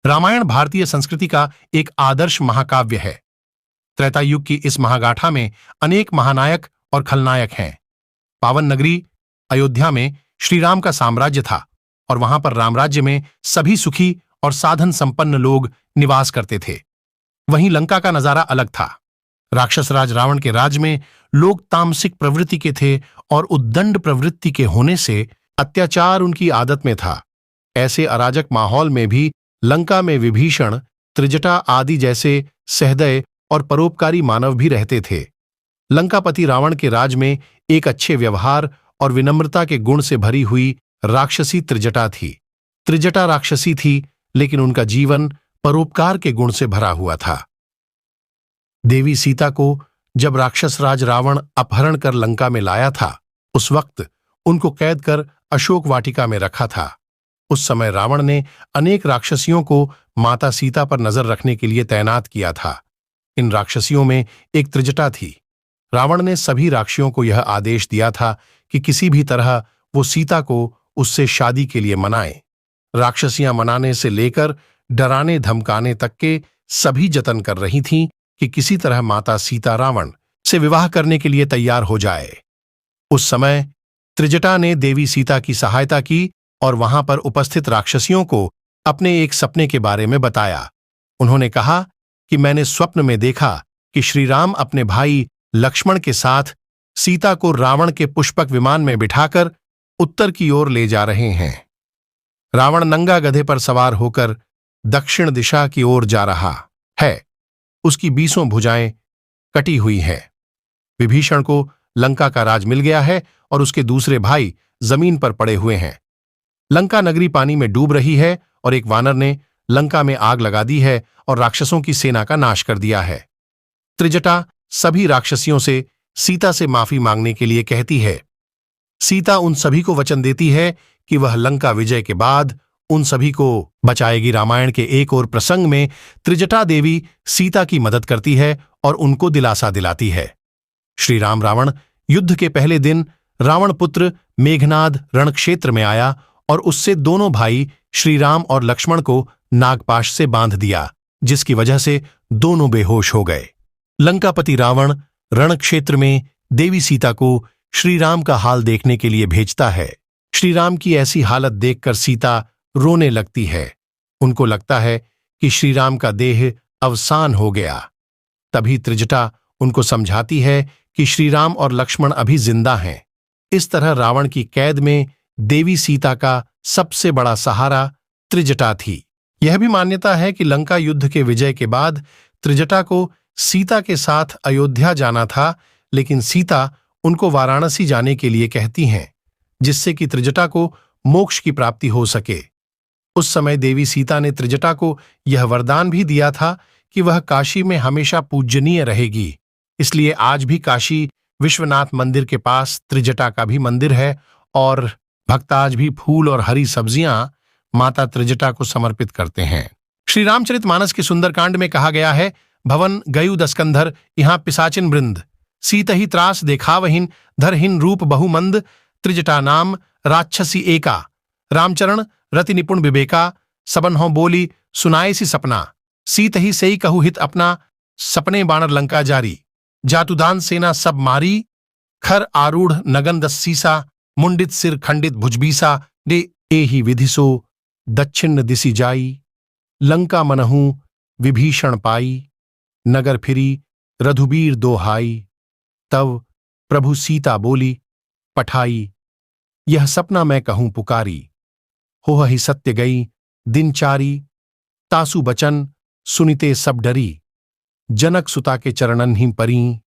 रामायण भारतीय संस्कृति का एक आदर्श महाकाव्य है। त्रेता युग की इस महागाथा में अनेक महानायक और खलनायक हैं। पावन नगरी अयोध्या में श्री राम का साम्राज्य था और वहां पर रामराज्य में सभी सुखी और साधन संपन्न लोग निवास करते थे। वहीं लंका का नजारा अलग था। राक्षस राज रावण के राज में लोग तामसिक प्रवृत्ति के थे और उद्दंड प्रवृत्ति के होने से अत्याचार उनकी आदत में था। ऐसे अराजक माहौल में भी लंका में विभीषण, त्रिजटा आदि जैसे सहृदय और परोपकारी मानव भी रहते थे। लंकापति रावण के राज में एक अच्छे व्यवहार और विनम्रता के गुण से भरी हुई राक्षसी त्रिजटा थी। त्रिजटा राक्षसी थी, लेकिन उनका जीवन परोपकार के गुण से भरा हुआ था। देवी सीता को जब राक्षस राज रावण अपहरण कर लंका में लाया था, उस वक्त उनको कैद कर अशोक वाटिका में रखा था। उस समय रावण ने अनेक राक्षसियों को माता सीता पर नजर रखने के लिए तैनात किया था। इन राक्षसियों में एक त्रिजटा थी। रावण ने सभी राक्षसियों को यह आदेश दिया था कि किसी भी तरह वो सीता को उससे शादी के लिए मनाएं। राक्षसियां मनाने से लेकर डराने धमकाने तक के सभी जतन कर रही थीं कि किसी तरह माता सीता रावण से विवाह करने के लिए तैयार हो जाए। उस समय त्रिजटा ने देवी सीता की सहायता की और वहां पर उपस्थित राक्षसियों को अपने एक सपने के बारे में बताया। उन्होंने कहा कि मैंने स्वप्न में देखा कि श्री राम अपने भाई लक्ष्मण के साथ सीता को रावण के पुष्पक विमान में बिठाकर उत्तर की ओर ले जा रहे हैं। रावण नंगा गधे पर सवार होकर दक्षिण दिशा की ओर जा रहा है। उसकी 20 भुजाएं कटी हुई हैं। विभीषण को लंका का राज मिल गया है और उसके दूसरे भाई जमीन पर पड़े हुए हैं। लंका नगरी पानी में डूब रही है और एक वानर ने लंका में आग लगा दी है और राक्षसों की सेना का नाश कर दिया है। त्रिजटा सभी राक्षसियों से सीता से माफी मांगने के लिए कहती है। सीता उन सभी को वचन देती है कि वह लंका विजय के बाद उन सभी को बचाएगी। रामायण के एक और प्रसंग में त्रिजटा देवी सीता की मदद करती है और उनको दिलासा दिलाती है। श्री राम रावण युद्ध के पहले दिन रावण पुत्र मेघनाद रणक्षेत्र में आया और उससे दोनों भाई श्री राम और लक्ष्मण को नागपाश से बांध दिया, जिसकी वजह से दोनों बेहोश हो गए। लंकापति रावण रणक्षेत्र में देवी सीता को श्री राम का हाल देखने के लिए भेजता है। श्री राम की ऐसी हालत देखकर सीता रोने लगती है। उनको लगता है कि श्री राम का देह अवसान हो गया। तभी त्रिजटा उनको समझाती है कि श्री राम और लक्ष्मण अभी जिंदा हैं। इस तरह रावण की कैद में देवी सीता का सबसे बड़ा सहारा त्रिजटा थी। यह भी मान्यता है कि लंका युद्ध के विजय के बाद त्रिजटा को सीता के साथ अयोध्या जाना था, लेकिन सीता उनको वाराणसी जाने के लिए कहती हैं, जिससे कि त्रिजटा को मोक्ष की प्राप्ति हो सके। उस समय देवी सीता ने त्रिजटा को यह वरदान भी दिया था कि वह काशी में हमेशा पूजनीय रहेगी। इसलिए आज भी काशी विश्वनाथ मंदिर के पास त्रिजटा का भी मंदिर है और भक्त आज भी फूल और हरी सब्जियां माता त्रिजटा को समर्पित करते हैं। श्री रामचरितमानस के सुंदरकांड में कहा गया है, भवन गयु दस्कंधर यहाँ पिसाचिन वृंद, सीतहि त्रास देखावहिन धरहिन रूप बहुमंद, त्रिजटा नाम राक्षसी एका, रामचरण रति निपुण विवेका, सबन हो बोली सुनाए सी सपना, सीतहि सेई कहु हित अपना, सपने बाणर लंका जारी, जातुदान सेना सब मारी, खर आरूढ़ नगन दस्सीसा, मुंडित सिर खंडित भुजबीसा, डे एहि विधिसो दक्षिण दिशि जाई, लंका मनहु विभीषण पाई, नगर फिरी रघुबीर दोहाई, तव प्रभु सीता बोली पठाई, यह सपना मैं कहूं पुकारी, हो ही सत्य गई दिनचारी, तासु बचन सुनिते सब डरी, जनक सुता के चरणन ही परी।